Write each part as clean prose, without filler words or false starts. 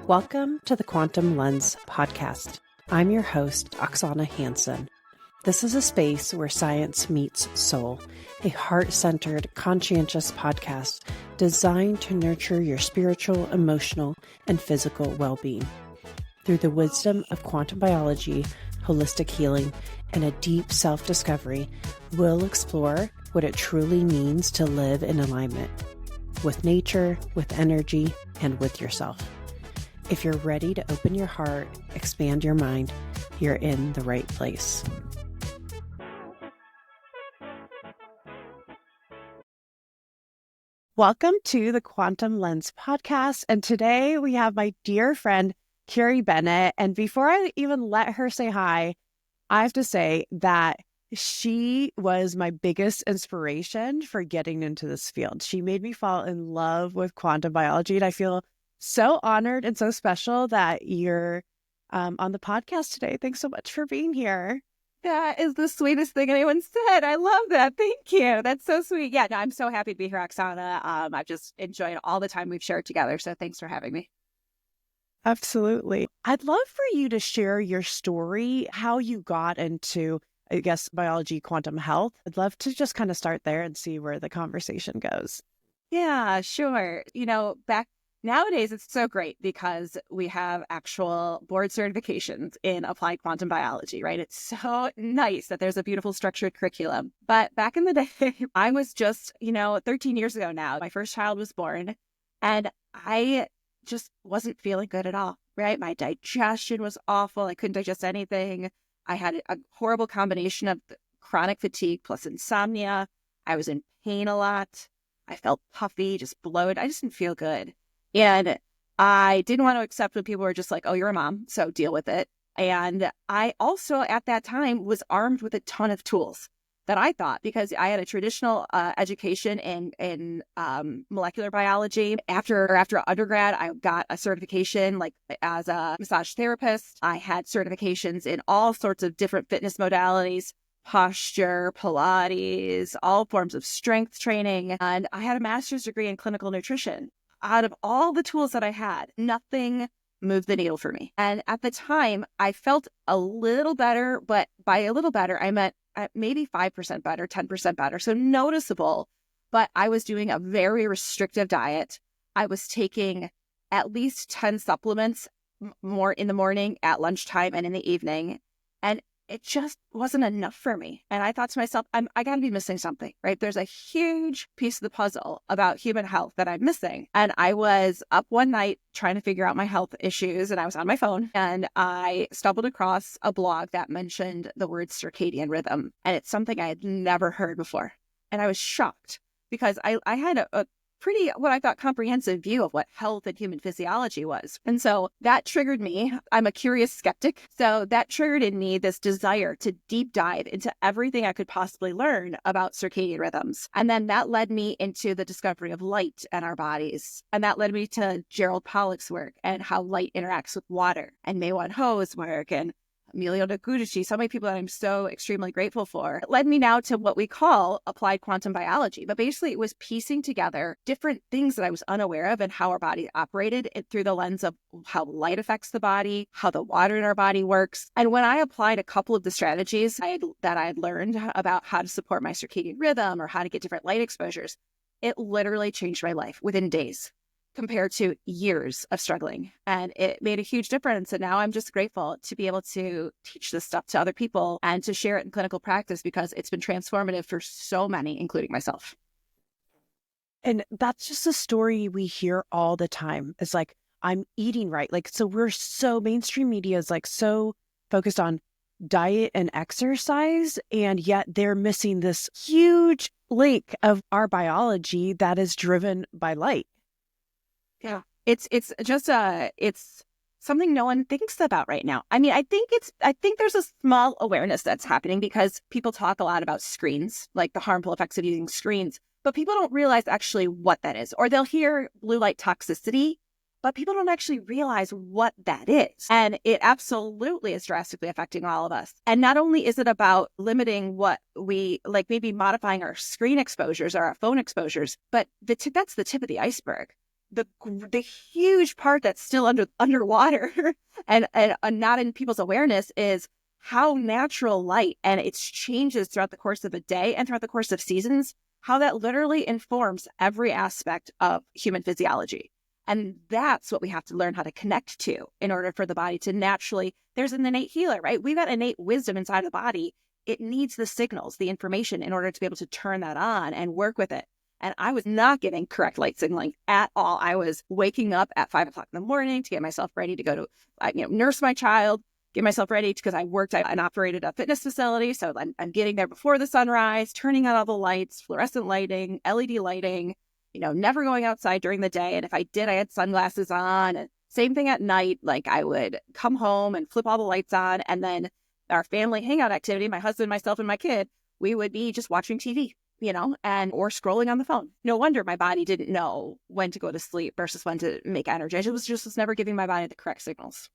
Welcome to the Quantum Lens podcast. I'm your host, Oksana Hansen. This is a space where science meets soul, a heart-centered, conscientious podcast designed to nurture your spiritual, emotional, and physical well-being. Through the wisdom of quantum biology, holistic healing, and a deep self-discovery, we'll explore what it truly means to live in alignment with nature, with energy, and with yourself. If you're ready to open your heart, expand your mind, you're in the right place. Welcome to the Quantum Lens podcast. And today we have my dear friend, Carrie Bennett. And before I even let her say hi, I have to say that she was my biggest inspiration for getting into this field. She made me fall in love with quantum biology. And I feel so honored and so special that you're on the podcast today. Thanks so much for being here. That is the sweetest thing anyone said. I love that. Thank you. That's so sweet. Yeah, no, I'm so happy to be here, Oksana. I've just enjoyed all the time we've shared together. So thanks for having me. Absolutely. I'd love for you to share your story, how you got into, I guess, biology, quantum health. I'd love to just kind of start there and see where the conversation goes. Yeah, sure. Nowadays, it's so great because we have actual board certifications in applied quantum biology, right? It's so nice that there's a beautiful structured curriculum. But back in the day, I was just, 13 years ago now, my first child was born and I just wasn't feeling good at all, right? My digestion was awful. I couldn't digest anything. I had a horrible combination of chronic fatigue plus insomnia. I was in pain a lot. I felt puffy, just bloated. I just didn't feel good. And I didn't want to accept when people were just like, oh, you're a mom, so deal with it. And I also, at that time, was armed with a ton of tools that I thought, because I had a traditional education in molecular biology. After undergrad, I got a certification as a massage therapist. I had certifications in all sorts of different fitness modalities, posture, Pilates, all forms of strength training. And I had a master's degree in clinical nutrition. Out of all the tools that I had, nothing moved the needle for me. And at the time, I felt a little better, but by a little better, I meant maybe 5% better, 10% better. So noticeable, but I was doing a very restrictive diet. I was taking at least 10 supplements more in the morning, at lunchtime, and in the evening. And it just wasn't enough for me. And I thought to myself, I got to be missing something, right? There's a huge piece of the puzzle about human health that I'm missing. And I was up one night trying to figure out my health issues, and I was on my phone and I stumbled across a blog that mentioned the word circadian rhythm. And it's something I had never heard before. And I was shocked because I had a pretty, what I thought, comprehensive view of what health and human physiology was. And so that triggered me. I'm a curious skeptic. So that triggered in me this desire to deep dive into everything I could possibly learn about circadian rhythms. And then that led me into the discovery of light and our bodies. And that led me to Gerald Pollack's work and how light interacts with water, and Maewon Ho's work, and Emilio Noguchi, so many people that I'm so extremely grateful for. It led me now to what we call applied quantum biology. But basically, it was piecing together different things that I was unaware of and how our body operated through the lens of how light affects the body, how the water in our body works. And when I applied a couple of the strategies that I had learned about how to support my circadian rhythm or how to get different light exposures, it literally changed my life within days, compared to years of struggling. And it made a huge difference. And now I'm just grateful to be able to teach this stuff to other people and to share it in clinical practice, because it's been transformative for so many, including myself. And that's just a story we hear all the time. It's like, I'm eating right. So mainstream media is so focused on diet and exercise, and yet they're missing this huge link of our biology that is driven by light. Yeah, it's something no one thinks about right now. I mean, I think there's a small awareness that's happening because people talk a lot about screens, like the harmful effects of using screens, but people don't realize actually what that is. Or they'll hear blue light toxicity, but people don't actually realize what that is. And it absolutely is drastically affecting all of us. And not only is it about limiting what we maybe modifying our screen exposures or our phone exposures, but that's the tip of the iceberg. the huge part that's still underwater and not in people's awareness is how natural light and its changes throughout the course of a day and throughout the course of seasons, how that literally informs every aspect of human physiology. And that's what we have to learn how to connect to in order for the body to naturally, there's an innate healer, right? We've got innate wisdom inside the body. It needs the signals, the information in order to be able to turn that on and work with it. And I was not getting correct light signaling at all. I was waking up at 5 o'clock in the morning to get myself ready to go to, nurse my child, get myself ready because I worked and operated a fitness facility. So I'm getting there before the sunrise, turning on all the lights, fluorescent lighting, LED lighting, never going outside during the day. And if I did, I had sunglasses on. And same thing at night. Like I would come home and flip all the lights on. And then our family hangout activity, my husband, myself, and my kid, we would be just watching TV, or scrolling on the phone. No wonder my body didn't know when to go to sleep versus when to make energy. It was never giving my body the correct signals.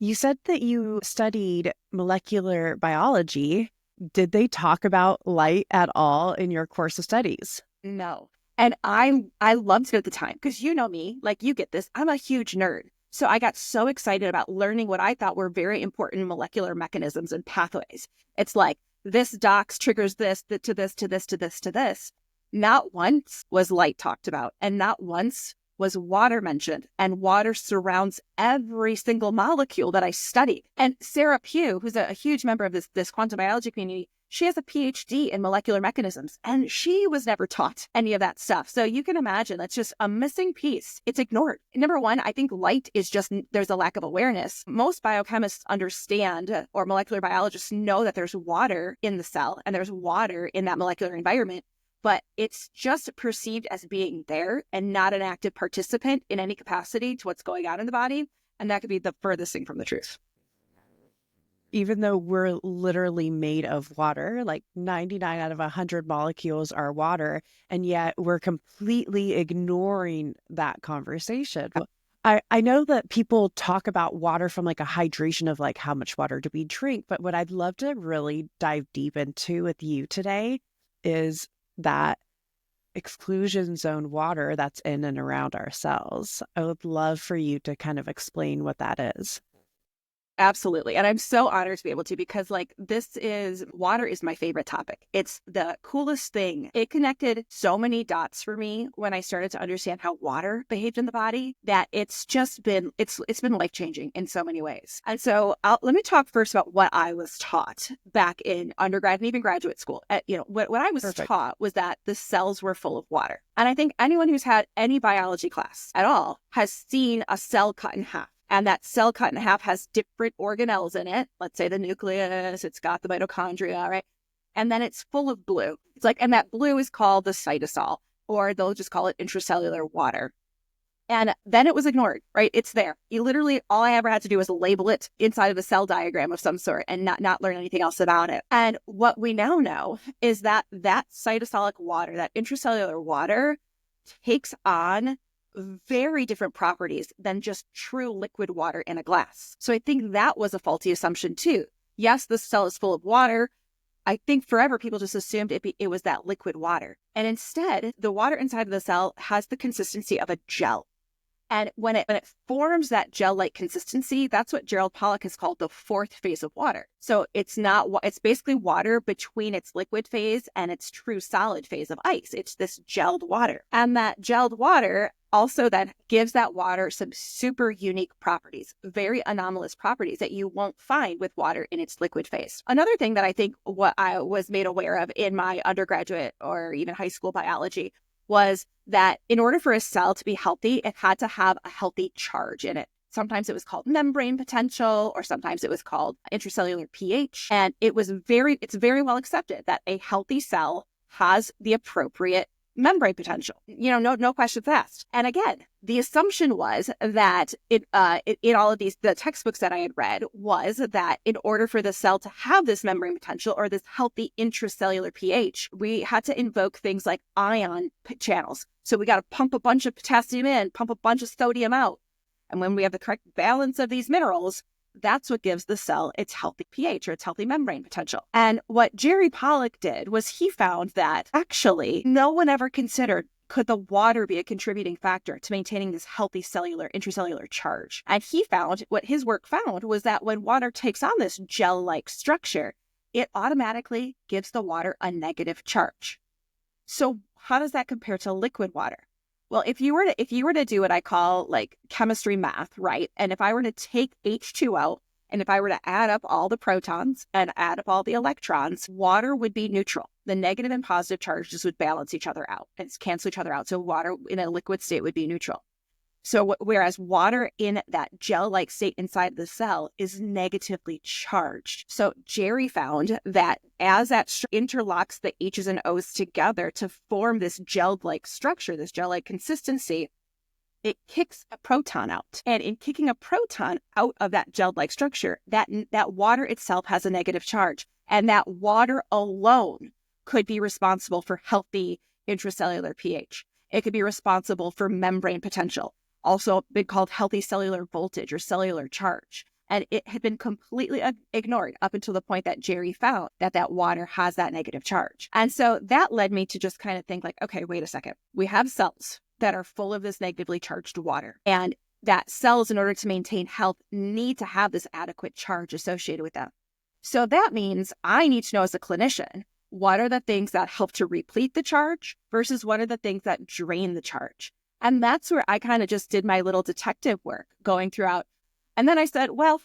You said that you studied molecular biology. Did they talk about light at all in your course of studies? No. And I loved it at the time because you know me, like you get this, I'm a huge nerd. So I got so excited about learning what I thought were very important molecular mechanisms and pathways. It's like this dox triggers this to this to this to this to this. Not once was light talked about, and not once was water mentioned. And water surrounds every single molecule that I studied. And Sarah Pugh, who's a huge member of this quantum biology community, she has a PhD in molecular mechanisms, and she was never taught any of that stuff. So you can imagine that's just a missing piece. It's ignored. Number one, I think light is just, there's a lack of awareness. Most biochemists understand, or molecular biologists know that there's water in the cell and there's water in that molecular environment, but it's just perceived as being there and not an active participant in any capacity to what's going on in the body. And that could be the furthest thing from the truth. Even though we're literally made of water, like 99 out of 100 molecules are water, and yet we're completely ignoring that conversation. I know that people talk about water from like a hydration of like how much water do we drink, but what I'd love to really dive deep into with you today is that exclusion zone water that's in and around our cells. I would love for you to kind of explain what that is. Absolutely. And I'm so honored to be able to, because water is my favorite topic. It's the coolest thing. It connected so many dots for me when I started to understand how water behaved in the body, that it's been life-changing in so many ways. And so let me talk first about what I was taught back in undergrad and even graduate school. What I was taught was that the cells were full of water. And I think anyone who's had any biology class at all has seen a cell cut in half. And that cell cut in half has different organelles in it. Let's say the nucleus, it's got the mitochondria, right? And then it's full of blue. And that blue is called the cytosol, or they'll just call it intracellular water. And then it was ignored, right? It's there. All I ever had to do was label it inside of a cell diagram of some sort and not learn anything else about it. And what we now know is that cytosolic water, that intracellular water, takes on very different properties than just true liquid water in a glass. So I think that was a faulty assumption too. Yes, the cell is full of water. I think forever people just assumed it was that liquid water. And instead, the water inside of the cell has the consistency of a gel. And when it forms that gel-like consistency, that's what Gerald Pollack has called the fourth phase of water. So it's basically water between its liquid phase and its true solid phase of ice. It's this gelled water. And that gelled water also then gives that water some super unique properties, very anomalous properties that you won't find with water in its liquid phase. Another thing that I think what I was made aware of in my undergraduate or even high school biology was that in order for a cell to be healthy, it had to have a healthy charge in it. Sometimes it was called membrane potential, or sometimes it was called intracellular pH. And it's very well accepted that a healthy cell has the appropriate membrane potential. No questions asked. And again, the assumption was that in all of the textbooks that I had read was that in order for the cell to have this membrane potential or this healthy intracellular pH, we had to invoke things like ion channels. So we got to pump a bunch of potassium in, pump a bunch of sodium out. And when we have the correct balance of these minerals, that's what gives the cell its healthy pH or its healthy membrane potential. And what Jerry Pollack did was he found that actually no one ever considered could the water be a contributing factor to maintaining this healthy intracellular charge? And he found, what his work found was that when water takes on this gel-like structure, it automatically gives the water a negative charge. So how does that compare to liquid water? Well, if you were to do what I call like chemistry math, right? And if I were to take H2O and if I were to add up all the protons and add up all the electrons, water would be neutral. The negative and positive charges would balance each other out and cancel each other out. So water in a liquid state would be neutral. So whereas water in that gel-like state inside the cell is negatively charged. So Jerry found that as that interlocks the H's and O's together to form this gel-like structure, this gel-like consistency, it kicks a proton out. And in kicking a proton out of that gel-like structure, that water itself has a negative charge. And that water alone could be responsible for healthy intracellular pH. It could be responsible for membrane potential. Also been called healthy cellular voltage or cellular charge. And it had been completely ignored up until the point that Jerry found that water has that negative charge. And so that led me to just kind of think like, okay, wait a second. We have cells that are full of this negatively charged water. And that cells, in order to maintain health, need to have this adequate charge associated with them. So that means I need to know as a clinician, what are the things that help to replete the charge versus what are the things that drain the charge? And that's where I kind of just did my little detective work going throughout. And then I said, well,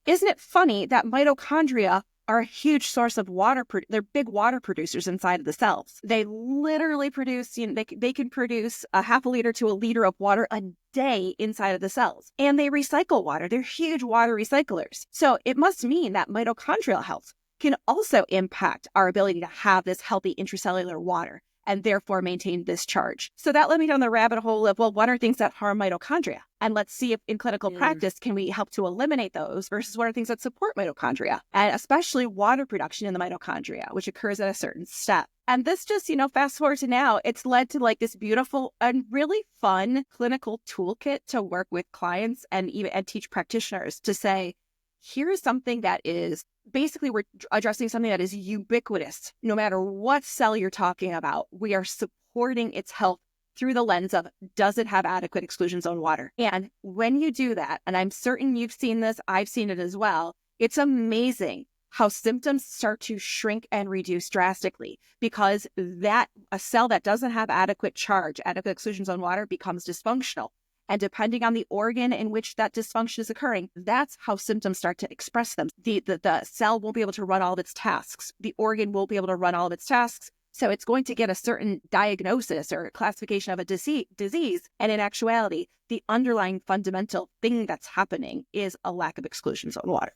isn't it funny that mitochondria are a huge source of water? They're big water producers inside of the cells. They literally produce, they can produce a half a liter to a liter of water a day inside of the cells. And they recycle water. They're huge water recyclers. So it must mean that mitochondrial health can also impact our ability to have this healthy intracellular water and therefore maintain this charge. So that led me down the rabbit hole of, well, what are things that harm mitochondria? And let's see if in clinical practice, can we help to eliminate those versus what are things that support mitochondria? And especially water production in the mitochondria, which occurs at a certain step. And this just, fast forward to now, it's led to like this beautiful and really fun clinical toolkit to work with clients and teach practitioners to say, here's something that is basically, we're addressing something that is ubiquitous. No matter what cell you're talking about, we are supporting its health through the lens of, does it have adequate exclusion zone water? And when you do that, and I'm certain you've seen this, I've seen it as well, it's amazing how symptoms start to shrink and reduce drastically, because a cell that doesn't have adequate charge, adequate exclusion zone water, becomes dysfunctional. And depending on the organ in which that dysfunction is occurring, that's how symptoms start to express them. The cell won't be able to run all of its tasks. The organ won't be able to run all of its tasks. So it's going to get a certain diagnosis or classification of a disease. And in actuality, the underlying fundamental thing that's happening is a lack of exclusion zone water.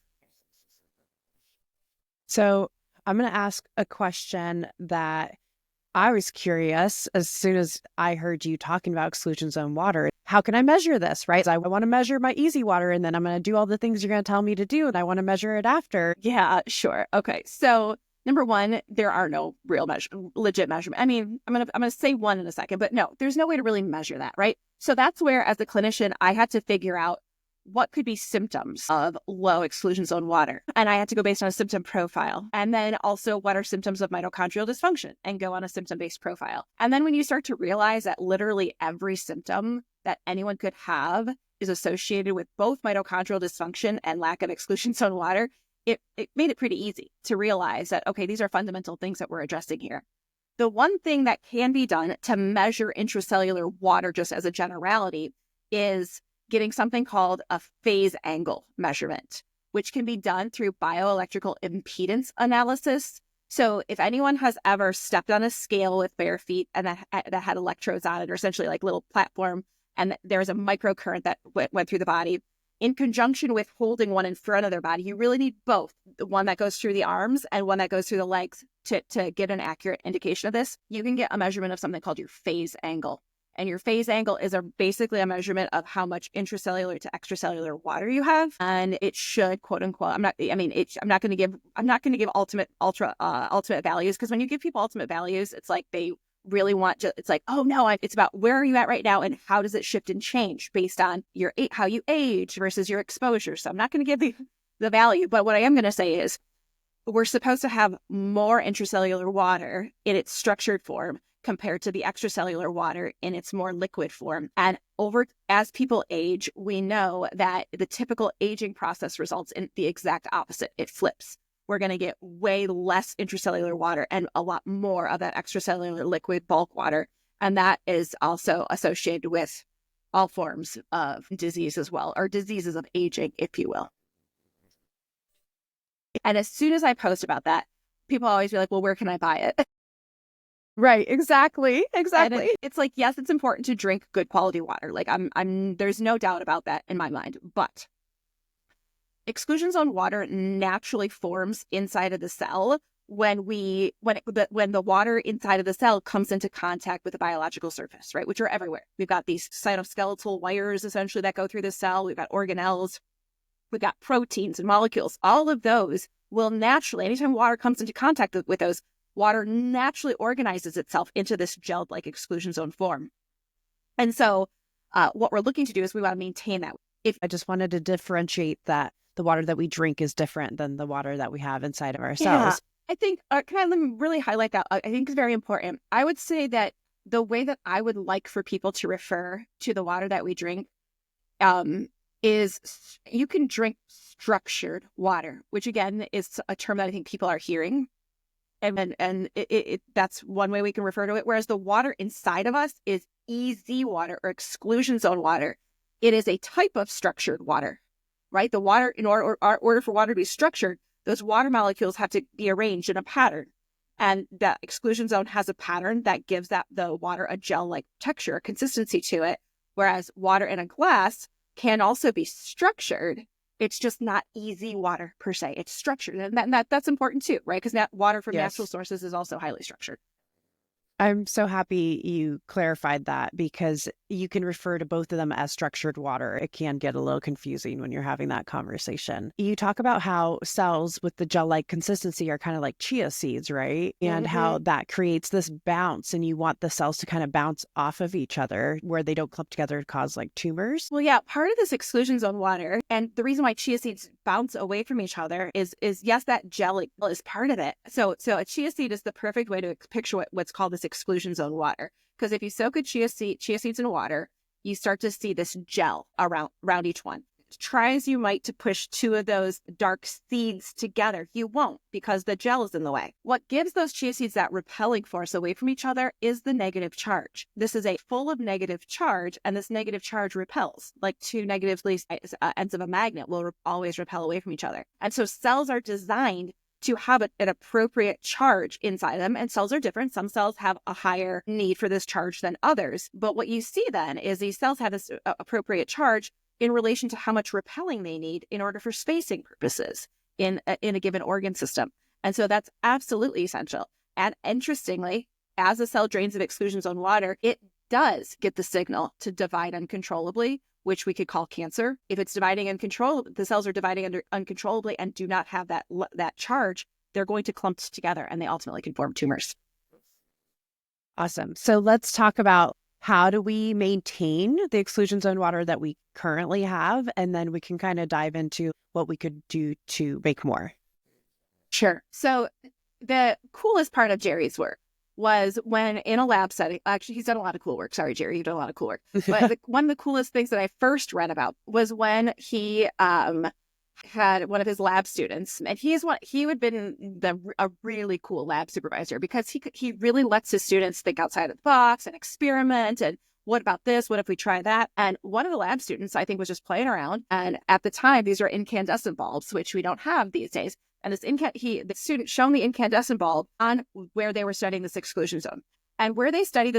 So I'm going to ask a question that I was curious as soon as I heard you talking about exclusion zone water. How can I measure this, right? I want to measure my easy water, and then I'm going to do all the things you're going to tell me to do, and I want to measure it after. Yeah, sure. Okay. So number one, there are no real legit measurement. I mean, I'm going to say one in a second, but no, there's no way to really measure that, right? So that's where, as a clinician, I had to figure out what could be symptoms of low exclusion zone water. And I had to go based on a symptom profile. And then also, what are symptoms of mitochondrial dysfunction, and go on a symptom-based profile. And then when you start to realize that literally every symptom that anyone could have is associated with both mitochondrial dysfunction and lack of exclusion zone water, it made it pretty easy to realize that, okay, these are fundamental things that we're addressing here. The one thing that can be done to measure intracellular water, just as a generality, is getting something called a phase angle measurement, which can be done through bioelectrical impedance analysis. So if anyone has ever stepped on a scale with bare feet and that had electrodes on it, or essentially like little platform, and there's a microcurrent that went through the body, in conjunction with holding one in front of their body, you really need both, the one that goes through the arms and one that goes through the legs to get an accurate indication of this. You can get a measurement of something called your phase angle. And your phase angle is basically a measurement of how much intracellular to extracellular water you have, and it should, quote unquote, I'm not going to give ultimate values, because when you give people ultimate values, it's like they really want to. It's like, oh no, it's about where are you at right now, and how does it shift and change based on how you age versus your exposure. So I'm not going to give the value, but what I am going to say is, we're supposed to have more intracellular water in its structured form compared to the extracellular water in its more liquid form. And as people age, we know that the typical aging process results in the exact opposite. It flips. We're going to get way less intracellular water and a lot more of that extracellular liquid bulk water. And that is also associated with all forms of disease as well, or diseases of aging, if you will. And as soon as I post about that, people always be like, well, where can I buy it? Right. Exactly. And it's like, yes, it's important to drink good quality water. Like there's no doubt about that in my mind, but exclusion zone water naturally forms inside of the cell when the water inside of the cell comes into contact with the biological surface, right? Which are everywhere. We've got these cytoskeletal wires essentially that go through the cell. We've got organelles. We've got proteins and molecules. All of those will naturally, anytime water comes into contact with those, water naturally organizes itself into this gelled-like exclusion zone form. And so what we're looking to do is we want to maintain that. I just wanted to differentiate that the water that we drink is different than the water that we have inside of our cells. I think, let me really highlight that. I think it's very important. I would say that the way that I would like for people to refer to the water that we drink is you can drink structured water, which again is a term that I think people are hearing. And that's one way we can refer to it. Whereas the water inside of us is EZ water or exclusion zone water. It is a type of structured water, right? The water, in order for water to be structured, those water molecules have to be arranged in a pattern. And that exclusion zone has a pattern that gives the water a gel-like texture, consistency to it. Whereas water in a glass can also be structured. It's just not easy water per se. It's structured. And that's important too, right? Because water from natural sources is also highly structured. I'm so happy you clarified that, because you can refer to both of them as structured water. It can get a little confusing when you're having that conversation. You talk about how cells with the gel-like consistency are kind of like chia seeds, right? And how that creates this bounce, and you want the cells to kind of bounce off of each other where they don't clump together to cause like tumors. Well, yeah, part of this exclusion zone water, and the reason why chia seeds bounce away from each other is yes, that gel is part of it. So a chia seed is the perfect way to picture what's called this exclusion zone water. Because if you soak a chia seeds in water, you start to see this gel around each one. Try as you might to push two of those dark seeds together, you won't, because the gel is in the way. What gives those chia seeds that repelling force away from each other is the negative charge. This is a full of negative charge, and this negative charge repels, like two negatively ends of a magnet will always repel away from each other. And so cells are designed to have an appropriate charge inside them, and cells are different. Some cells have a higher need for this charge than others. But what you see then is these cells have this appropriate charge in relation to how much repelling they need in order for spacing purposes in a given organ system. And so that's absolutely essential. And interestingly, as a cell drains of exclusion zone water, it does get the signal to divide uncontrollably, which we could call cancer. If it's dividing uncontrollably, the cells are dividing uncontrollably and do not have that charge, they're going to clump together and they ultimately can form tumors. Awesome. So let's talk about how do we maintain the exclusion zone water that we currently have, and then we can kind of dive into what we could do to make more. Sure. So the coolest part of Jerry's work was when in a lab setting, actually, he's done a lot of cool work. Sorry, Jerry, you've done a lot of cool work. But one of the coolest things that I first read about was when he had one of his lab students, and he had been a really cool lab supervisor because he really lets his students think outside of the box and experiment. And what about this? What if we try that? And one of the lab students, I think, was just playing around. And at the time, these are incandescent bulbs, which we don't have these days. And the student shown the incandescent bulb on where they were studying this exclusion zone. And where they study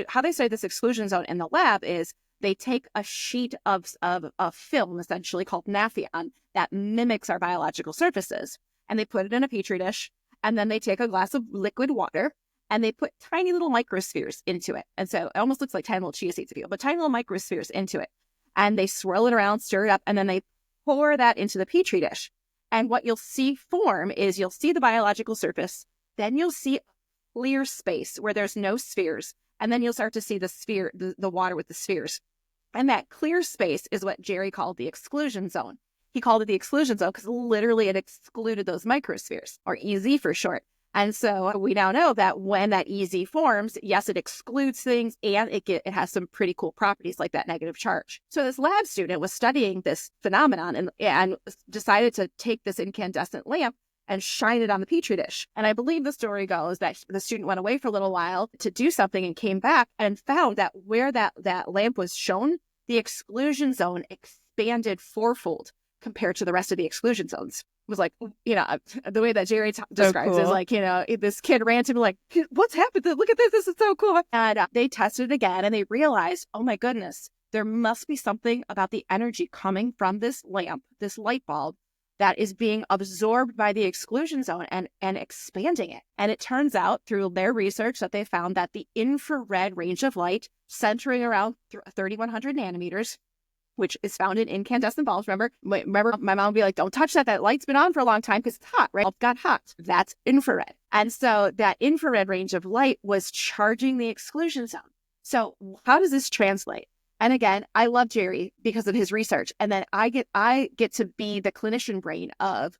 how they study this exclusion zone in the lab is they take a sheet of film, essentially called Nafion, that mimics our biological surfaces. And they put it in a petri dish. And then they take a glass of liquid water and they put tiny little microspheres into it. And so it almost looks like tiny little chia seeds, but tiny little microspheres into it. And they swirl it around, stir it up, and then they pour that into the petri dish. And what you'll see form is you'll see the biological surface. Then you'll see clear space where there's no spheres. And then you'll start to see the water with the spheres. And that clear space is what Jerry called the exclusion zone. He called it the exclusion zone because literally it excluded those microspheres, or EZ for short. And so we now know that when that EZ forms, yes, it excludes things and it has some pretty cool properties like that negative charge. So this lab student was studying this phenomenon and decided to take this incandescent lamp and shine it on the petri dish. And I believe the story goes that the student went away for a little while to do something and came back and found that where that lamp was shown, the exclusion zone expanded fourfold compared to the rest of the exclusion zones. Was like, the way that Jerry describes it is like, this kid ran to me like, what's happened? Look at this. This is so cool. And they tested it again and they realized, oh my goodness, there must be something about the energy coming from this lamp, this light bulb, that is being absorbed by the exclusion zone and expanding it. And it turns out through their research that they found that the infrared range of light centering around 3,100 nanometers, which is found in incandescent bulbs. Remember, my mom would be like, don't touch that. That light's been on for a long time because it's hot, right? It got hot. That's infrared. And so that infrared range of light was charging the exclusion zone. So how does this translate? And again, I love Jerry because of his research. And then I get to be the clinician brain of,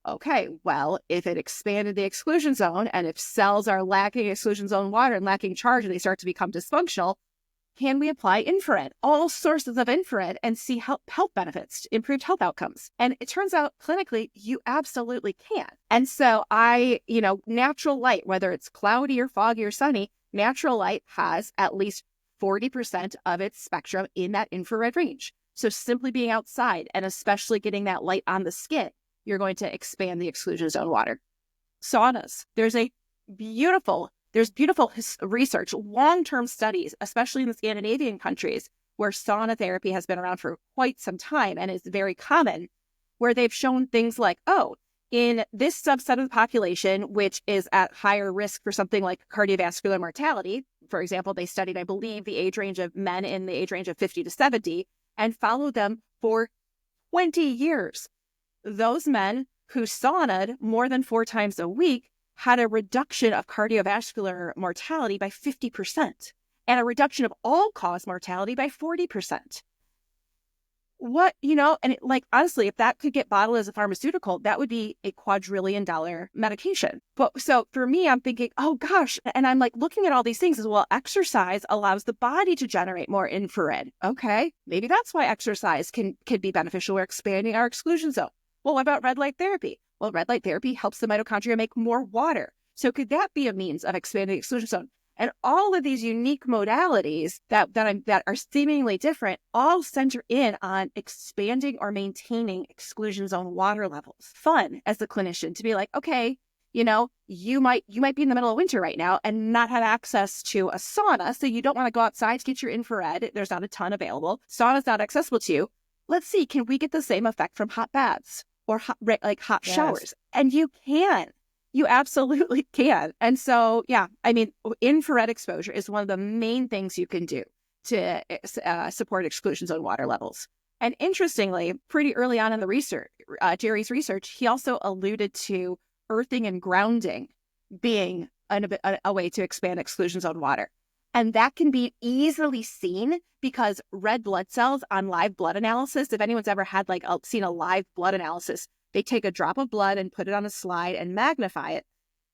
okay, well, if it expanded the exclusion zone and if cells are lacking exclusion zone water and lacking charge and they start to become dysfunctional, can we apply infrared, all sources of infrared, and see health benefits, improved health outcomes? And it turns out clinically, you absolutely can. And so natural light, whether it's cloudy or foggy or sunny, natural light has at least 40% of its spectrum in that infrared range. So simply being outside and especially getting that light on the skin, you're going to expand the exclusion zone water. Saunas. There's beautiful research, long-term studies, especially in the Scandinavian countries, where sauna therapy has been around for quite some time and is very common, where they've shown things like, in this subset of the population, which is at higher risk for something like cardiovascular mortality, for example, they studied, I believe, the age range of men in the age range of 50 to 70 and followed them for 20 years. Those men who saunaed more than 4 times a week had a reduction of cardiovascular mortality by 50% and a reduction of all-cause mortality by 40%. Honestly, if that could get bottled as a pharmaceutical, that would be a $250 medication. But so for me, I'm thinking, oh gosh, and I'm like looking at all these things as well. Exercise allows the body to generate more infrared. Okay, maybe that's why exercise can be beneficial. We're expanding our exclusion zone. Well, what about red light therapy? Well, red light therapy helps the mitochondria make more water. So could that be a means of expanding the exclusion zone? And all of these unique modalities that are seemingly different all center in on expanding or maintaining exclusion zone water levels. Fun as the clinician to be like, okay, you might be in the middle of winter right now and not have access to a sauna. So you don't want to go outside to get your infrared. There's not a ton available. Sauna's not accessible to you. Let's see, can we get the same effect from hot baths or hot yes. showers? And you can. You absolutely can. And so, infrared exposure is one of the main things you can do to support exclusion zone water levels. And interestingly, pretty early on in the research, Jerry's research, he also alluded to earthing and grounding being a way to expand exclusion zone water. And that can be easily seen because red blood cells on live blood analysis, if anyone's ever had seen a live blood analysis, they take a drop of blood and put it on a slide and magnify it.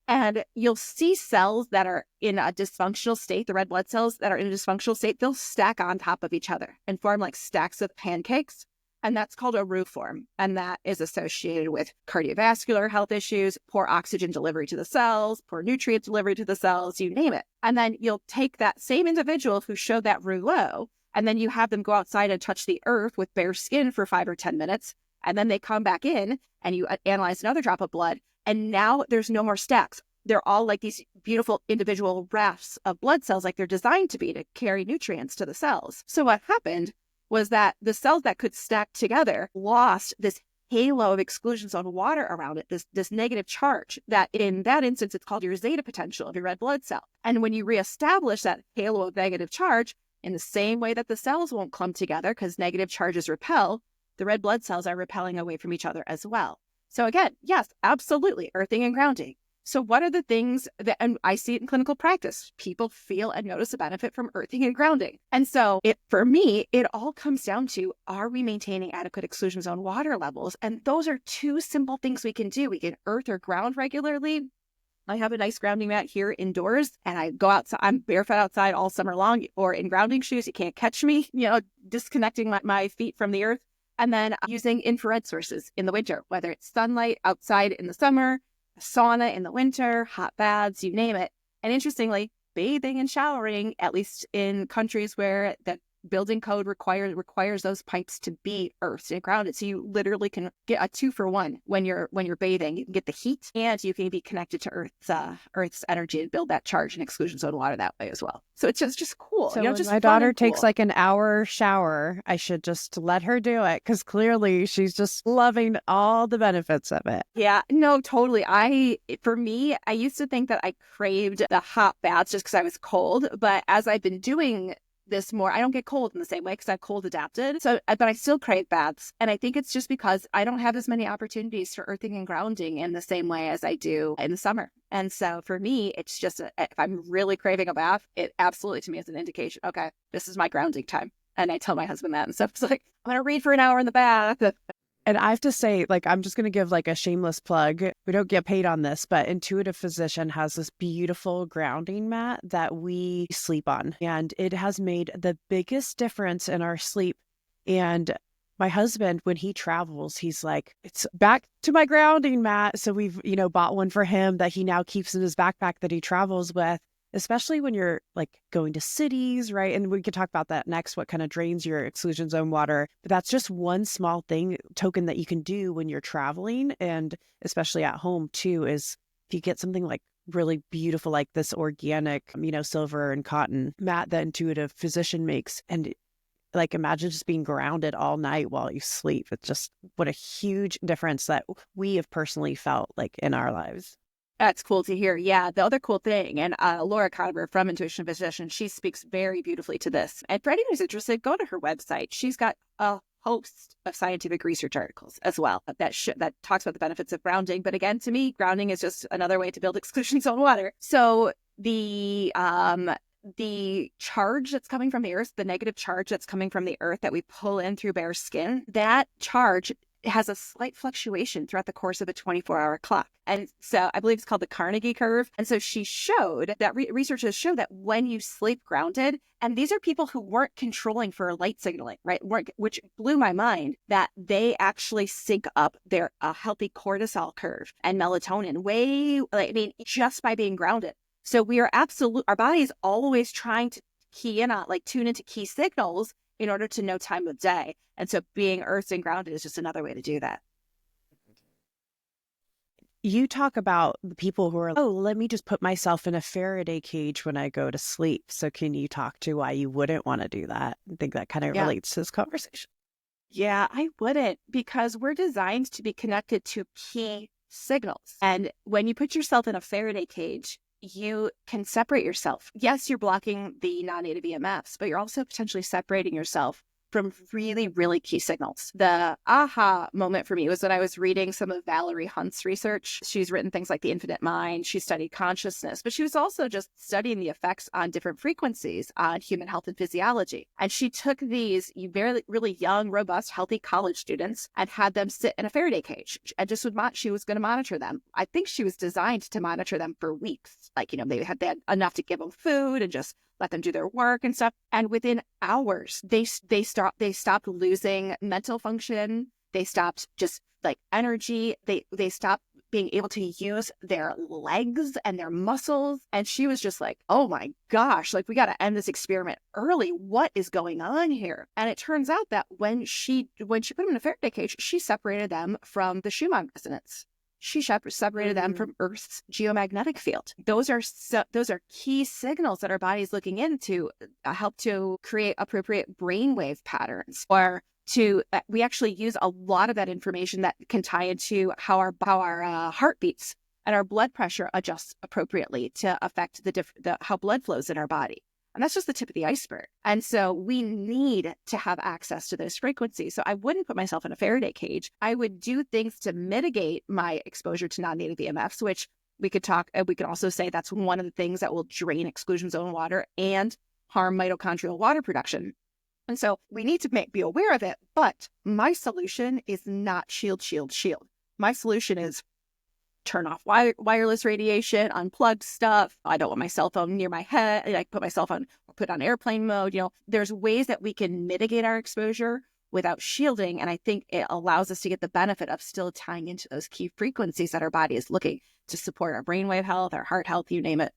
And you'll see cells that are in a dysfunctional state, the red blood cells that are in a dysfunctional state, they'll stack on top of each other and form like stacks of pancakes. And that's called a roux form. And that is associated with cardiovascular health issues, poor oxygen delivery to the cells, poor nutrient delivery to the cells, you name it. And then you'll take that same individual who showed that rouleau, and then you have them go outside and touch the earth with bare skin for 5 or 10 minutes. And then they come back in and you analyze another drop of blood. And now there's no more stacks. They're all like these beautiful individual rafts of blood cells, like they're designed to be, to carry nutrients to the cells. So what happened was that the cells that could stack together lost this halo of exclusion zone water around it, this negative charge that in that instance, it's called your zeta potential of your red blood cell. And when you reestablish that halo of negative charge, in the same way that the cells won't clump together because negative charges repel, the red blood cells are repelling away from each other as well. So again, yes, absolutely, earthing and grounding. So what are the things that, and I see it in clinical practice, people feel and notice a benefit from earthing and grounding. And so for me, it all comes down to, are we maintaining adequate exclusion zone water levels? And those are 2 simple things we can do. We can earth or ground regularly, I have a nice grounding mat here indoors, and I go outside. I'm barefoot outside all summer long, or in grounding shoes. You can't catch me, disconnecting my feet from the earth. And then using infrared sources in the winter, whether it's sunlight outside in the summer, a sauna in the winter, hot baths, you name it. And interestingly, bathing and showering, at least in countries where the building code requires those pipes to be earthed and grounded. So you literally can get a 2-for-1 when you're bathing. You can get the heat and you can be connected to Earth's energy and build that charge and exclusion zone water that way as well. So it's just cool. So when my daughter takes like an hour shower, I should just let her do it because clearly she's just loving all the benefits of it. Yeah, no, totally. For me, I used to think that I craved the hot baths just because I was cold. But as I've been doing this more, I don't get cold in the same way because I've cold adapted. But I still crave baths. And I think it's just because I don't have as many opportunities for earthing and grounding in the same way as I do in the summer. And so for me, it's just, if I'm really craving a bath, it absolutely to me is an indication, okay, this is my grounding time. And I tell my husband that and stuff. It's like, I'm going to read for an hour in the bath. And I have to say, like, I'm just going to give like a shameless plug. We don't get paid on this, but Intuitive Physician has this beautiful grounding mat that we sleep on. And it has made the biggest difference in our sleep. And my husband, when he travels, he's like, it's back to my grounding mat. So we've, bought one for him that he now keeps in his backpack that he travels with. Especially when you're like going to cities, right? And we could talk about that next, what kind of drains your exclusion zone water. But that's just one small token that you can do when you're traveling. And especially at home too, is if you get something like really beautiful, like this organic, silver and cotton mat that Intuitive Physician makes. And like, imagine just being grounded all night while you sleep. It's just what a huge difference that we have personally felt like in our lives. That's cool to hear. Yeah. The other cool thing, and Laura Conover from Intuition Physician, she speaks very beautifully to this. And for anyone who's interested, go to her website. She's got a host of scientific research articles as well that talks about the benefits of grounding. But again, to me, grounding is just another way to build exclusion zone water. So the charge that's coming from the earth, the negative charge that's coming from the earth that we pull in through bare skin, that charge has a slight fluctuation throughout the course of a 24-hour clock. And so I believe it's called the Carnegie curve. And so she showed that researchers show that when you sleep grounded, and these are people who weren't controlling for light signaling, right? Which blew my mind, that they actually sync up their healthy cortisol curve and melatonin just by being grounded. So we are our body's always trying to key in on, tune into key signals in order to know time of day. And so being earthed and grounded is just another way to do that. You talk about the people who are, let me just put myself in a Faraday cage when I go to sleep. So can you talk to why you wouldn't want to do that? I think that kind of relates to this conversation. Yeah, I wouldn't, because we're designed to be connected to key signals. And when you put yourself in a Faraday cage, you can separate yourself. Yes, you're blocking the non-native EMFs, but you're also potentially separating yourself from really, really key signals. The aha moment for me was when I was reading some of Valerie Hunt's research. She's written things like The Infinite Mind. She studied consciousness, but she was also just studying the effects on different frequencies on human health and physiology. And she took these really young, robust, healthy college students and had them sit in a Faraday cage and she was going to monitor them. I think she was designed to monitor them for weeks. They had enough to give them food and just let them do their work and stuff. And within hours, they stopped losing mental function. They stopped just energy. They stopped being able to use their legs and their muscles. And she was just like, oh my gosh, we got to end this experiment early. What is going on here? And it turns out that when she put them in a Faraday cage, she separated them from the Schumann resonance. She separated them from Earth's geomagnetic field. Those are key signals that our body's looking into help to create appropriate brainwave patterns, or we actually use a lot of that information that can tie into how our heart beats and our blood pressure adjusts appropriately to affect how blood flows in our body. And that's just the tip of the iceberg. And so we need to have access to those frequencies. So I wouldn't put myself in a Faraday cage. I would do things to mitigate my exposure to non-native EMFs, which we could also say that's one of the things that will drain exclusion zone water and harm mitochondrial water production. And so we need to be aware of it. But my solution is not shield. My solution is turn off wireless radiation, unplug stuff. I don't want my cell phone near my head. I put my cell phone, put on airplane mode. There's ways that we can mitigate our exposure without shielding. And I think it allows us to get the benefit of still tying into those key frequencies that our body is looking to support our brainwave health, our heart health, you name it.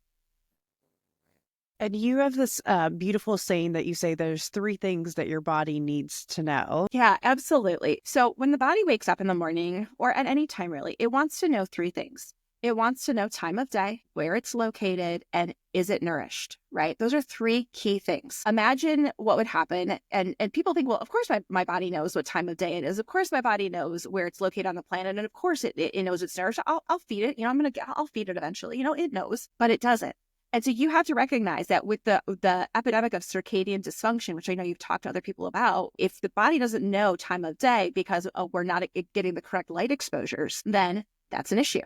And you have this beautiful saying that you say there's 3 things that your body needs to know. Yeah, absolutely. So when the body wakes up in the morning or at any time, really, it wants to know 3 things. It wants to know time of day, where it's located, and is it nourished, right? Those are 3 key things. Imagine what would happen. And people think, well, of course my body knows what time of day it is. Of course my body knows where it's located on the planet. And of course it knows it's nourished. I'll feed it. I'll feed it eventually. It knows, but it doesn't. And so you have to recognize that with the epidemic of circadian dysfunction, which I know you've talked to other people about, if the body doesn't know time of day because we're not getting the correct light exposures, then that's an issue.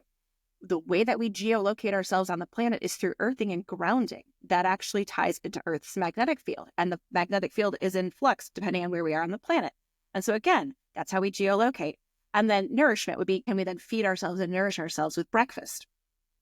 The way that we geolocate ourselves on the planet is through earthing and grounding. That actually ties into Earth's magnetic field. And the magnetic field is in flux depending on where we are on the planet. And so again, that's how we geolocate. And then nourishment would be, can we then feed ourselves and nourish ourselves with breakfast?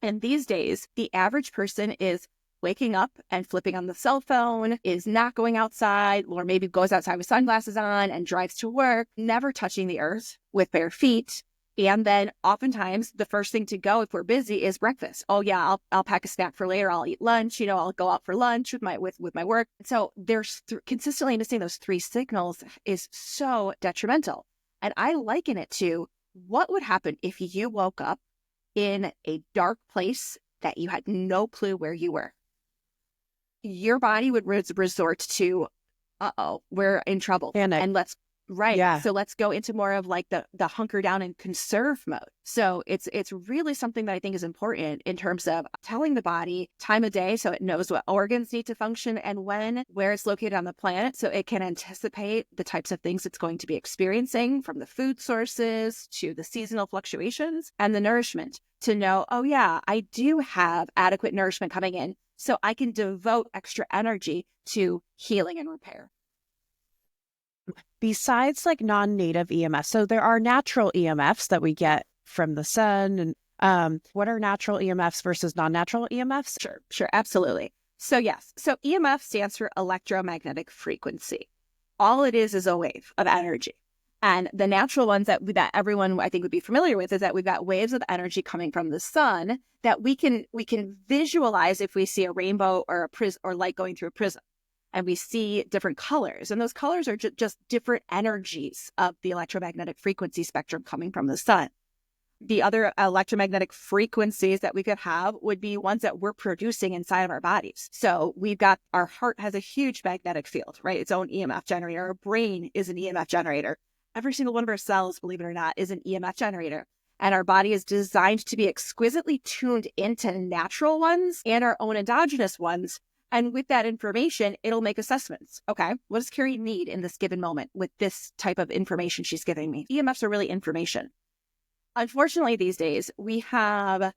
And these days, the average person is waking up and flipping on the cell phone, is not going outside, or maybe goes outside with sunglasses on and drives to work, never touching the earth with bare feet. And then oftentimes the first thing to go if we're busy is breakfast. Oh yeah, I'll pack a snack for later. I'll eat lunch. I'll go out for lunch with my work. So there's consistently missing those 3 signals is so detrimental. And I liken it to what would happen if you woke up in a dark place that you had no clue where you were. Your body would resort to, we're in trouble. Panic. And right. Yeah. So let's go into more of like the hunker down and conserve mode. So it's really something that I think is important in terms of telling the body time of day so it knows what organs need to function and where it's located on the planet so it can anticipate the types of things it's going to be experiencing, from the food sources to the seasonal fluctuations and the nourishment, to know, oh yeah, I do have adequate nourishment coming in so I can devote extra energy to healing and repair. Besides like non-native EMFs, so there are natural EMFs that we get from the sun. And what are natural EMFs versus non-natural EMFs? Sure, absolutely. So yes, so EMF stands for electromagnetic frequency. All it is a wave of energy. And the natural ones that everyone I think would be familiar with is that we've got waves of energy coming from the sun that we can visualize if we see a rainbow or a prism or light going through a prism. And we see different colors. And those colors are just different energies of the electromagnetic frequency spectrum coming from the sun. The other electromagnetic frequencies that we could have would be ones that we're producing inside of our bodies. So our heart has a huge magnetic field, right? Its own EMF generator. Our brain is an EMF generator. Every single one of our cells, believe it or not, is an EMF generator. And our body is designed to be exquisitely tuned into natural ones and our own endogenous ones. And with that information, it'll make assessments. Okay, what does Carrie need in this given moment with this type of information she's giving me? EMFs are really information. Unfortunately, these days, we have,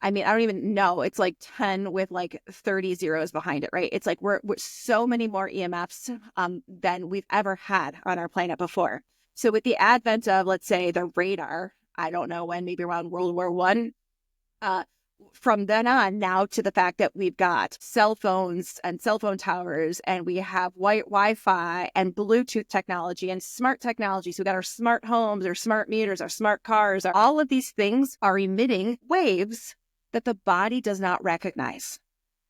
I don't even know, it's like 10 with like 30 zeros behind it, right? It's like we're so many more EMFs than we've ever had on our planet before. So with the advent of, let's say, the radar, I don't know when, maybe around World War I, from then on now to the fact that we've got cell phones and cell phone towers, and we have Wi-Fi and Bluetooth technology and smart technology. So we got our smart homes, our smart meters, our smart cars. All of these things are emitting waves that the body does not recognize.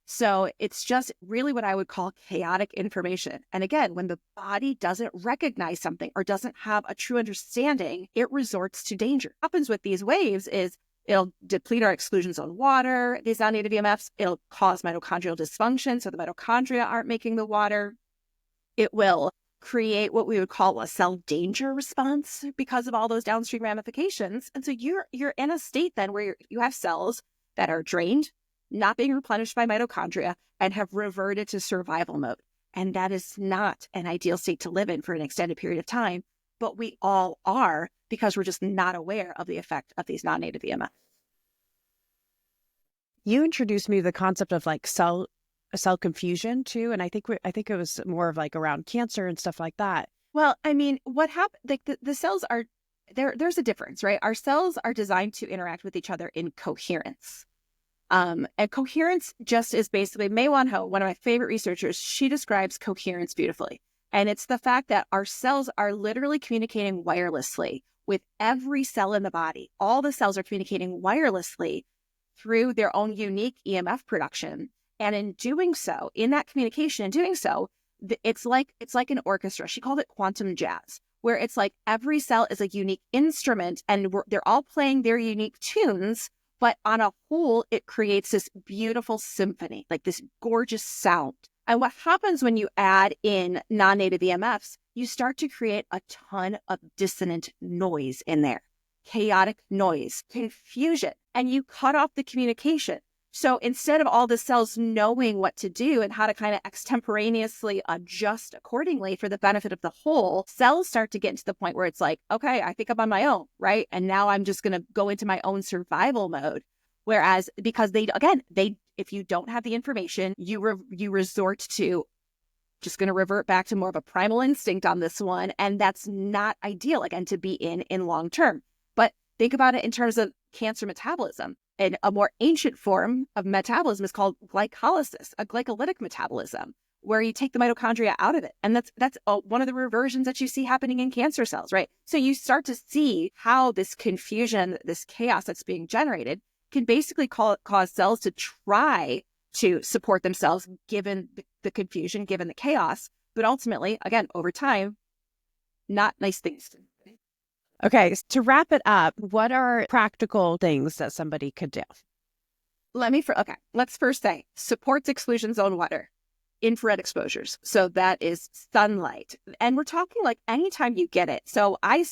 So it's just really what I would call chaotic information. And again, when the body doesn't recognize something or doesn't have a true understanding, it resorts to danger. What happens with these waves is it'll deplete our exclusion zone water, these non-native EMFs. It'll cause mitochondrial dysfunction, so the mitochondria aren't making the water. It will create what we would call a cell danger response because of all those downstream ramifications. And so you're in a state then where you have cells that are drained, not being replenished by mitochondria, and have reverted to survival mode. And that is not an ideal state to live in for an extended period of time. But we all are, because we're just not aware of the effect of these non-native EMFs. You introduced me to the concept of like cell confusion too, and I think it was more of like around cancer and stuff like that. Well, what happened? Like the cells are, there's a difference, right? Our cells are designed to interact with each other in coherence. And coherence just is basically, Mae Wan Ho, one of my favorite researchers, she describes coherence beautifully. And it's the fact that our cells are literally communicating wirelessly with every cell in the body. All the cells are communicating wirelessly through their own unique EMF production. And in doing so, in that communication, in doing so, it's like an orchestra. She called it quantum jazz, where it's like every cell is a unique instrument and they're all playing their unique tunes, but on a whole, it creates this beautiful symphony, like this gorgeous sound. And what happens when you add in non-native EMFs, you start to create a ton of dissonant noise in there, chaotic noise, confusion, and you cut off the communication. So instead of all the cells knowing what to do and how to kind of extemporaneously adjust accordingly for the benefit of the whole, cells start to get to the point where it's like, okay, I think I'm on my own, right? And now I'm just going to go into my own survival mode. Whereas because if you don't have the information, you resort to just going to revert back to more of a primal instinct on this one. And that's not ideal, again, to be in long term. But think about it in terms of cancer metabolism. And a more ancient form of metabolism is called glycolysis, a glycolytic metabolism, where you take the mitochondria out of it. And that's one of the reversions that you see happening in cancer cells, right? So you start to see how this confusion, this chaos that's being generated can basically cause cells to try to support themselves given the confusion, given the chaos. But ultimately, again, over time, not nice things. Okay, to wrap it up, what are practical things that somebody could do? Let's first say supports exclusion zone water, infrared exposures. So that is sunlight. And we're talking like anytime you get it. So I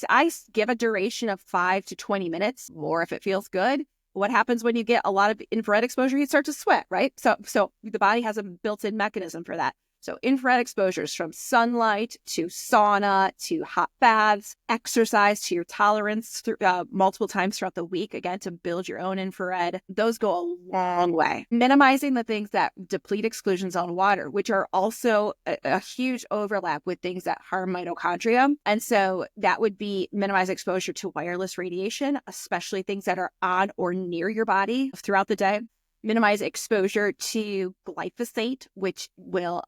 give a duration of 5 to 20 minutes, more if it feels good. What happens when you get a lot of infrared exposure? You start to sweat, right? So the body has a built-in mechanism for that. So infrared exposures from sunlight to sauna to hot baths, exercise to your tolerance multiple times throughout the week, again, to build your own infrared. Those go a long way. Minimizing the things that deplete exclusion zone water, which are also a huge overlap with things that harm mitochondria. And so that would be minimize exposure to wireless radiation, especially things that are on or near your body throughout the day. Minimize exposure to glyphosate, which will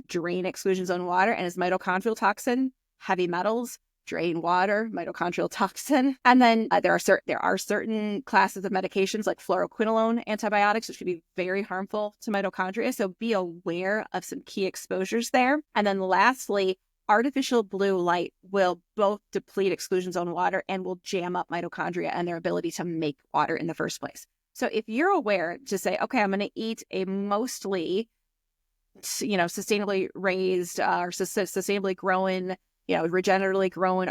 drain exclusion zone water and is mitochondrial toxin. Heavy metals drain water, mitochondrial toxin. And then there are certain classes of medications like fluoroquinolone antibiotics, which can be very harmful to mitochondria. So be aware of some key exposures there. And then lastly, artificial blue light will both deplete exclusion zone water and will jam up mitochondria and their ability to make water in the first place. So if you're aware to say, okay, I'm going to eat a mostly, sustainably raised or sustainably grown, regeneratively grown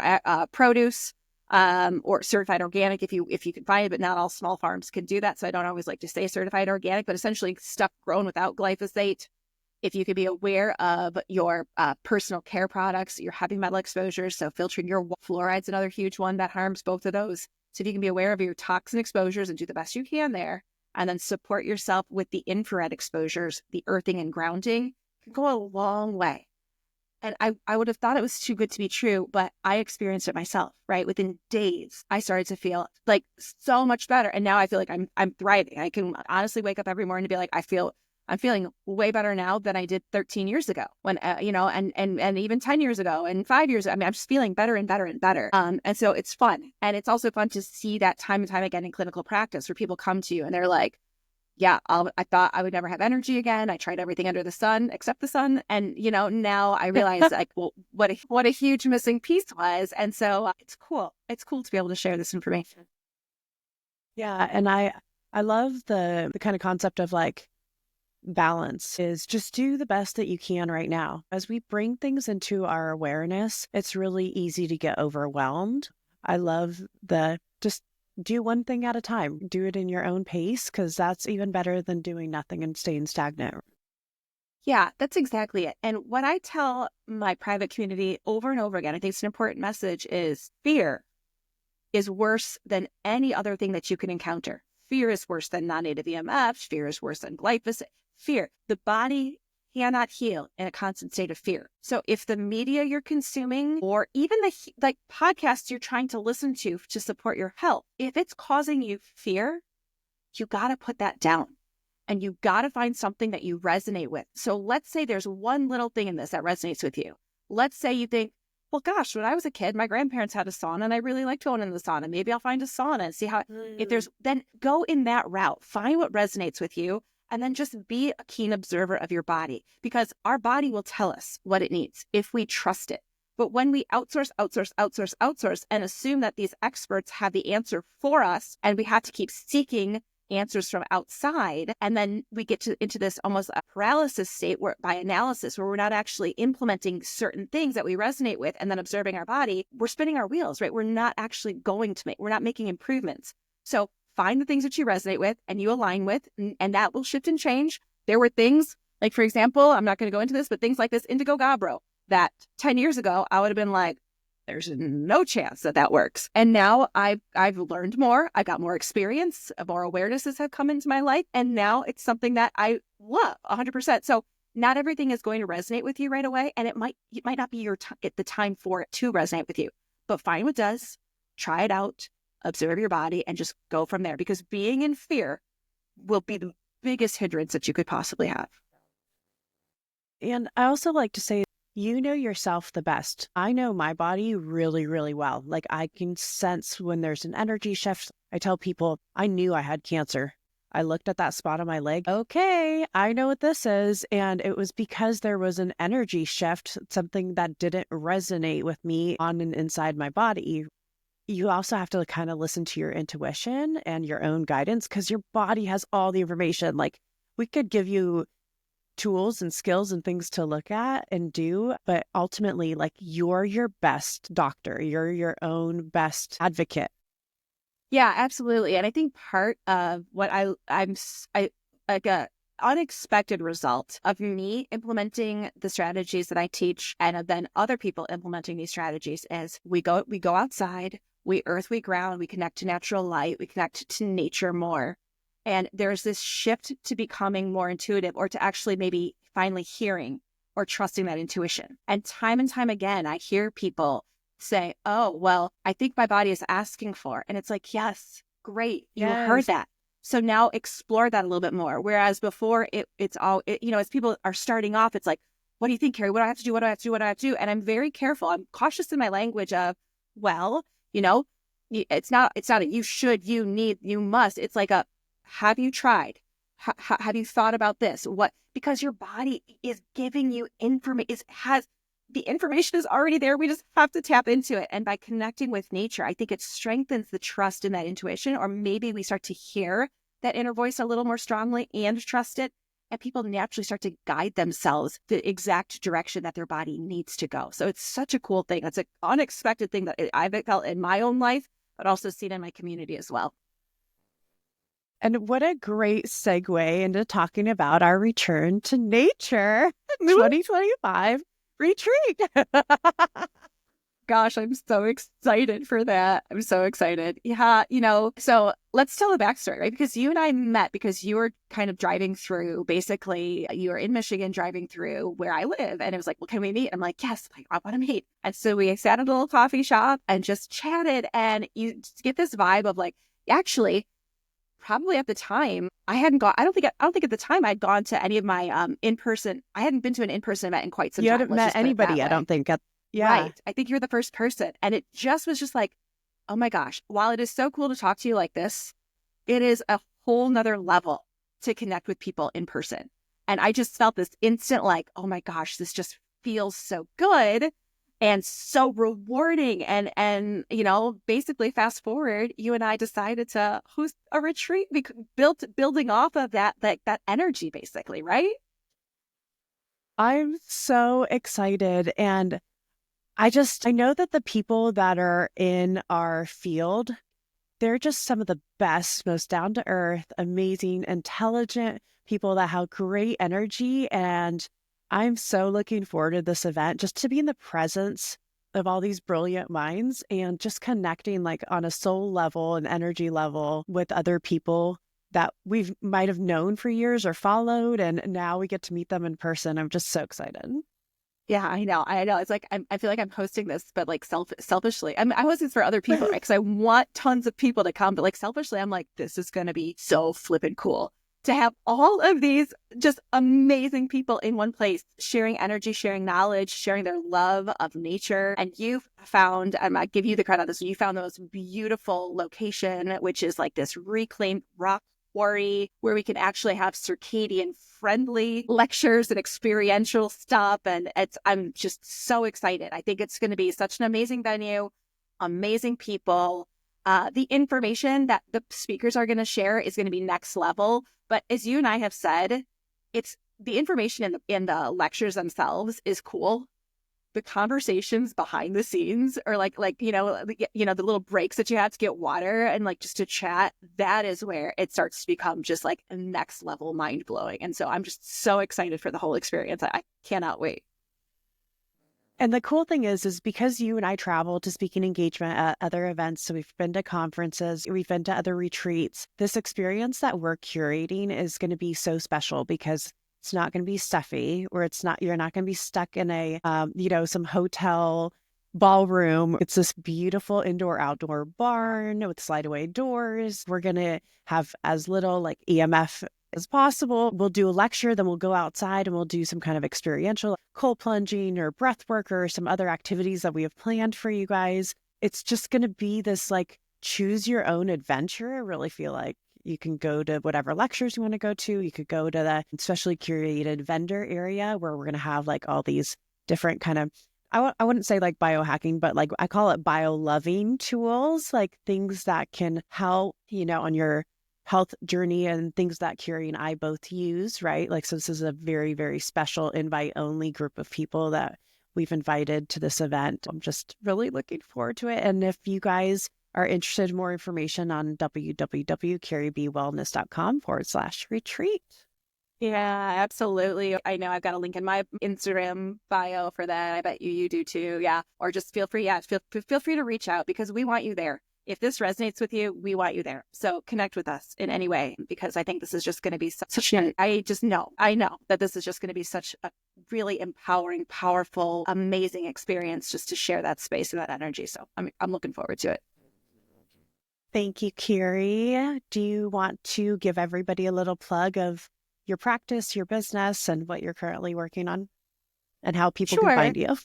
produce or certified organic if you can find it, but not all small farms can do that. So I don't always like to say certified organic, but essentially stuff grown without glyphosate. If you could be aware of your personal care products, your heavy metal exposures, so filtering your fluoride's another huge one that harms both of those. So if you can be aware of your toxin exposures and do the best you can there, and then support yourself with the infrared exposures, the earthing and grounding, can go a long way. And I would have thought it was too good to be true, but I experienced it myself, right? Within days, I started to feel like so much better. And now I feel like I'm thriving. I can honestly wake up every morning and be like, I'm feeling way better now than I did 13 years ago when, and even 10 years ago and 5 years ago. I mean, I'm just feeling better and better and better. And so it's fun. And it's also fun to see that time and time again in clinical practice where people come to you and they're like, yeah, I thought I would never have energy again. I tried everything under the sun except the sun. And, now I realize like, well, what a huge missing piece was. And so it's cool. It's cool to be able to share this information. Yeah. And I love the kind of concept of like, balance is just do the best that you can right now. As we bring things into our awareness, it's really easy to get overwhelmed. I love just do one thing at a time. Do it in your own pace because that's even better than doing nothing and staying stagnant. Yeah, that's exactly it. And what I tell my private community over and over again, I think it's an important message, is fear is worse than any other thing that you can encounter. Fear is worse than non-native EMFs. Fear is worse than glyphosate. Fear. The body cannot heal in a constant state of fear. So if the media you're consuming or even the podcasts you're trying to listen to support your health, if it's causing you fear, you got to put that down and you got to find something that you resonate with. So let's say there's one little thing in this that resonates with you. Let's say you think, well, gosh, when I was a kid, my grandparents had a sauna and I really liked going in the sauna. Maybe I'll find a sauna and see how, then go in that route, find what resonates with you, and then just be a keen observer of your body, because our body will tell us what it needs if we trust it. But when we outsource and assume that these experts have the answer for us and we have to keep seeking answers from outside, and then we get into this almost a paralysis state where by analysis, where we're not actually implementing certain things that we resonate with and then observing our body, we're spinning our wheels, right? We're not actually we're not making improvements. So find the things that you resonate with and you align with, and that will shift and change. There were things like, for example, I'm not going to go into this, but things like this Indigo Gabbro that 10 years ago, I would have been like, there's no chance that works. And now I've learned more. I've got more experience, more awarenesses have come into my life. And now it's something that I love 100%. So not everything is going to resonate with you right away. And it might not be the time for it to resonate with you, but find what does, try it out, observe your body, and just go from there. Because being in fear will be the biggest hindrance that you could possibly have. And I also like to say, you know yourself the best. I know my body really, really well. Like I can sense when there's an energy shift. I tell people I knew I had cancer. I looked at that spot on my leg. Okay, I know what this is. And it was because there was an energy shift, something that didn't resonate with me on and inside my body. You also have to kind of listen to your intuition and your own guidance, because your body has all the information. Like we could give you tools and skills and things to look at and do, but ultimately, like, you're your best doctor. You're your own best advocate. Yeah, absolutely. And I think part of what I'm like a unexpected result of me implementing the strategies that I teach and then other people implementing these strategies is we go outside, we earth, we ground, we connect to natural light, we connect to nature more. And there's this shift to becoming more intuitive, or to actually maybe finally hearing or trusting that intuition. And time again, I hear people say, oh, well, I think my body is asking for. And it's like, yes, great. You heard that. So now explore that a little bit more. Whereas before it's all, as people are starting off, it's like, what do you think, Carrie? What do I have to do? What do I have to do? What do I have to do? And I'm very careful. I'm cautious in my language of, well, it's not a you should, you need, you must. It's like have you tried? Have you thought about this? Because your body is giving you information. The information is already there. We just have to tap into it. And by connecting with nature, I think it strengthens the trust in that intuition, or maybe we start to hear that inner voice a little more strongly and trust it. And people naturally start to guide themselves the exact direction that their body needs to go. So it's such a cool thing. It's an unexpected thing that I've felt in my own life, but also seen in my community as well. And what a great segue into talking about our return to nature 2025 retreat. Gosh, I'm so excited for that. I'm so excited. Yeah, so let's tell the backstory, right? Because you and I met because you were kind of driving through, basically, you were in Michigan driving through where I live. And it was like, well, can we meet? I'm like, yes, I want to meet. And so we sat at a little coffee shop and just chatted. And you get this vibe of like, actually, probably at the time, I don't think at the time I'd gone to any of my in-person, I hadn't been to an in-person event in quite some time. You hadn't met anybody, I don't think. Right. I think you're the first person. And it just was just like, oh my gosh, while it is so cool to talk to you like this, it is a whole nother level to connect with people in person. And I just felt this instant like, oh my gosh, this just feels so good and so rewarding. And basically fast forward, you and I decided to host a retreat building off of that energy, basically, right? I'm so excited. And I know that the people that are in our field, they're just some of the best, most down to earth, amazing, intelligent people that have great energy. And I'm so looking forward to this event, just to be in the presence of all these brilliant minds and just connecting like on a soul level and energy level with other people that we might have known for years or followed, and now we get to meet them in person. I'm just so excited. Yeah, I know. It's like I feel like I'm hosting this, but like selfishly, I'm hosting this for other people, right? Because I want tons of people to come, but like selfishly, I'm like, this is going to be so flippin' cool to have all of these just amazing people in one place, sharing energy, sharing knowledge, sharing their love of nature. And you've found, I give you the credit on this, you found the most beautiful location, which is like this reclaimed rock quarry where we can actually have circadian friendly lectures and experiential stuff. And I'm just so excited. I think it's going to be such an amazing venue, amazing people. The information that the speakers are going to share is going to be next level. But as you and I have said, it's the information in the lectures themselves is cool. The conversations behind the scenes are like the little breaks that you have to get water and like just to chat. That is where it starts to become just like next level mind blowing. And so I'm just so excited for the whole experience. I cannot wait. And the cool thing is because you and I travel to speaking engagement at other events, so we've been to conferences, we've been to other retreats, this experience that we're curating is going to be so special because it's not going to be stuffy, or you're not going to be stuck in a, some hotel ballroom. It's this beautiful indoor-outdoor barn with slide-away doors. We're going to have as little like EMF as possible. We'll do a lecture, then we'll go outside and we'll do some kind of experiential cold plunging or breath work or some other activities that we have planned for you guys. It's just going to be this like choose your own adventure. I really feel like you can go to whatever lectures you want to go to. You could go to the specially curated vendor area where we're going to have like all these different kind of, I wouldn't say like biohacking, but like I call it bio-loving tools, like things that can help, on your health journey and things that Carrie and I both use, right? Like, so this is a very, very special invite only group of people that we've invited to this event. I'm just really looking forward to it. And if you guys are interested in more information on www.carriebwellness.com/retreat. Yeah, absolutely. I know I've got a link in my Instagram bio for that. I bet you do too. Yeah. Or just feel free. Yeah. Feel free to reach out because we want you there. If this resonates with you, we want you there. So connect with us in any way, because I think this is just going to be I know that this is just going to be such a really empowering, powerful, amazing experience just to share that space and that energy. So I'm looking forward to it. Thank you, Carrie. Do you want to give everybody a little plug of your practice, your business, and what you're currently working on and how people can find you?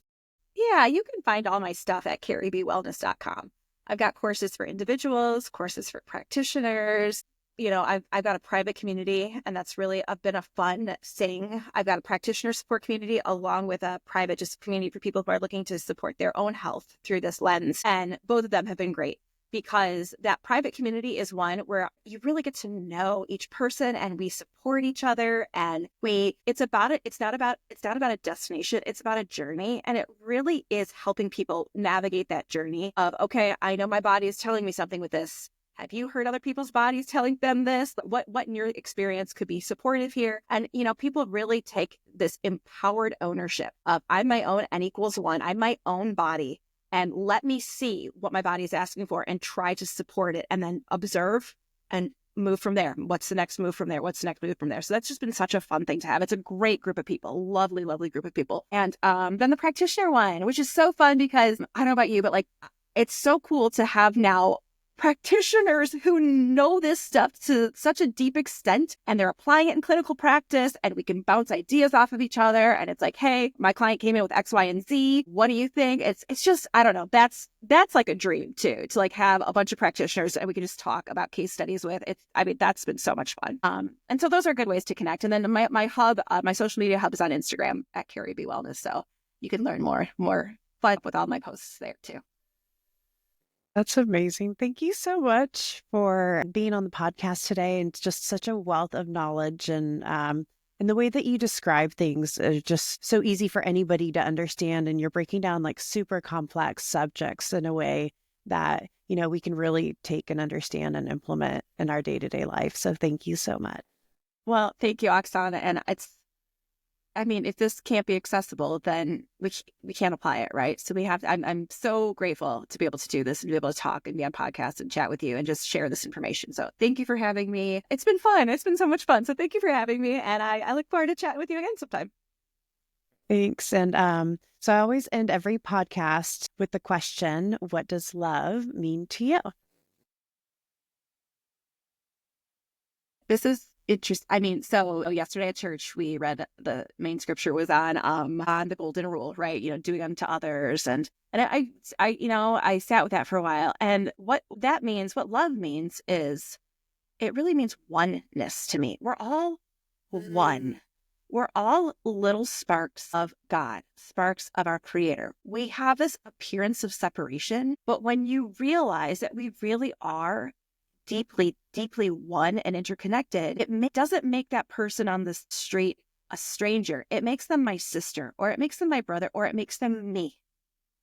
Yeah, you can find all my stuff at carriebwellness.com. I've got courses for individuals, courses for practitioners. I've got a private community, and that's really been a fun thing. I've got a practitioner support community along with a private just community for people who are looking to support their own health through this lens. And both of them have been great because that private community is one where you really get to know each person and we support each other. And it's not about a destination. It's about a journey. And it really is helping people navigate that journey of, okay, I know my body is telling me something with this. Have you heard other people's bodies telling them this? What in your experience could be supportive here? And, people really take this empowered ownership of I'm my own N equals 1. I'm my own body. And let me see what my body is asking for and try to support it and then observe and move from there. What's the next move from there? What's the next move from there? So that's just been such a fun thing to have. It's a great group of people, lovely, lovely group of people. And then the practitioner one, which is so fun because I don't know about you, but like, it's so cool to have now practitioners who know this stuff to such a deep extent and they're applying it in clinical practice and we can bounce ideas off of each other. And it's like, hey, my client came in with X, Y, and Z. What do you think? It's just, I don't know. That's like a dream too, to like have a bunch of practitioners and we can just talk about case studies with it. That's been so much fun. And so those are good ways to connect. And then my hub, my social media hub is on Instagram at Carrie B Wellness. So you can learn more fun with all my posts there too. That's amazing. Thank you so much for being on the podcast today. And it's just such a wealth of knowledge. And the way that you describe things is just so easy for anybody to understand. And you're breaking down like super complex subjects in a way that, we can really take and understand and implement in our day-to-day life. So thank you so much. Well, thank you, Oksana. And if this can't be accessible, then we can't apply it, right? So we have to, I'm so grateful to be able to do this and be able to talk and be on podcasts and chat with you and just share this information. So thank you for having me. It's been fun. It's been so much fun. So thank you for having me. And I look forward to chatting with you again sometime. Thanks. And so I always end every podcast with the question, what does love mean to you? This is interesting. So yesterday at church, we read the main scripture was on the golden rule, right? Doing unto others. And I sat with that for a while. And what that means, what love means is it really means oneness to me. We're all one. We're all little sparks of God, sparks of our Creator. We have this appearance of separation, but when you realize that we really are deeply, deeply one and interconnected, it doesn't make that person on the street a stranger. It makes them my sister, or it makes them my brother, or it makes them me,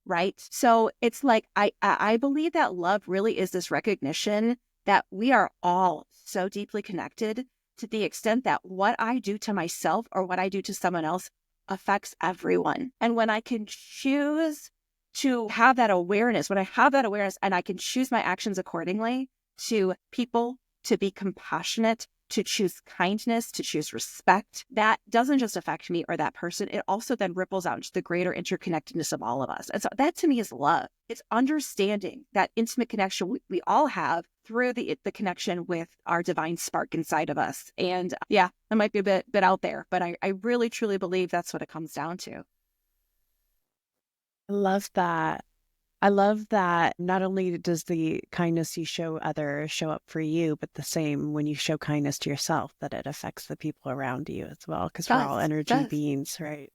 right? So it's like, I believe that love really is this recognition that we are all so deeply connected to the extent that what I do to myself or what I do to someone else affects everyone. And when I can choose to have that awareness, and I can choose my actions accordingly to people, to be compassionate, to choose kindness, to choose respect, that doesn't just affect me or that person. It also then ripples out into the greater interconnectedness of all of us. And so that to me is love. It's understanding that intimate connection we all have through the connection with our divine spark inside of us. And yeah, that might be a bit out there, but I really, truly believe that's what it comes down to. I love that. I love that not only does the kindness you show others show up for you, but the same when you show kindness to yourself, that it affects the people around you as well, because we're all energy beings, right?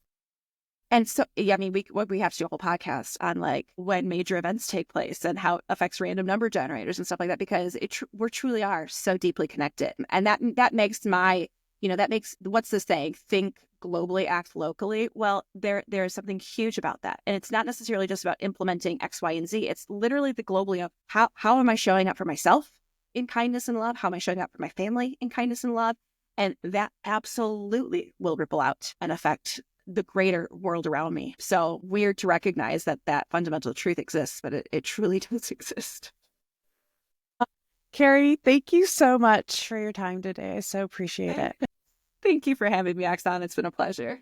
And so, yeah, we have to do a whole podcast on like when major events take place and how it affects random number generators and stuff like that, because we truly are so deeply connected. And that makes what's the saying? Think globally, act locally. Well, there's something huge about that. And it's not necessarily just about implementing X, Y, and Z. It's literally the globally of how am I showing up for myself in kindness and love? How am I showing up for my family in kindness and love? And that absolutely will ripple out and affect the greater world around me. So weird to recognize that fundamental truth exists, but it truly does exist. Carrie, thank you so much for your time today. I so appreciate it. Thank you for having me, Oksana. It's been a pleasure.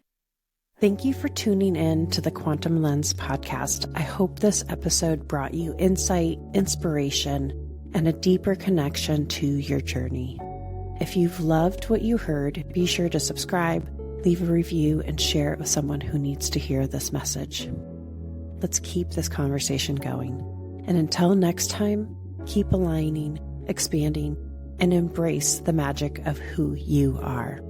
Thank you for tuning in to the Quantum Lens podcast. I hope this episode brought you insight, inspiration, and a deeper connection to your journey. If you've loved what you heard, be sure to subscribe, leave a review, and share it with someone who needs to hear this message. Let's keep this conversation going. And until next time, keep aligning, expanding, and embrace the magic of who you are.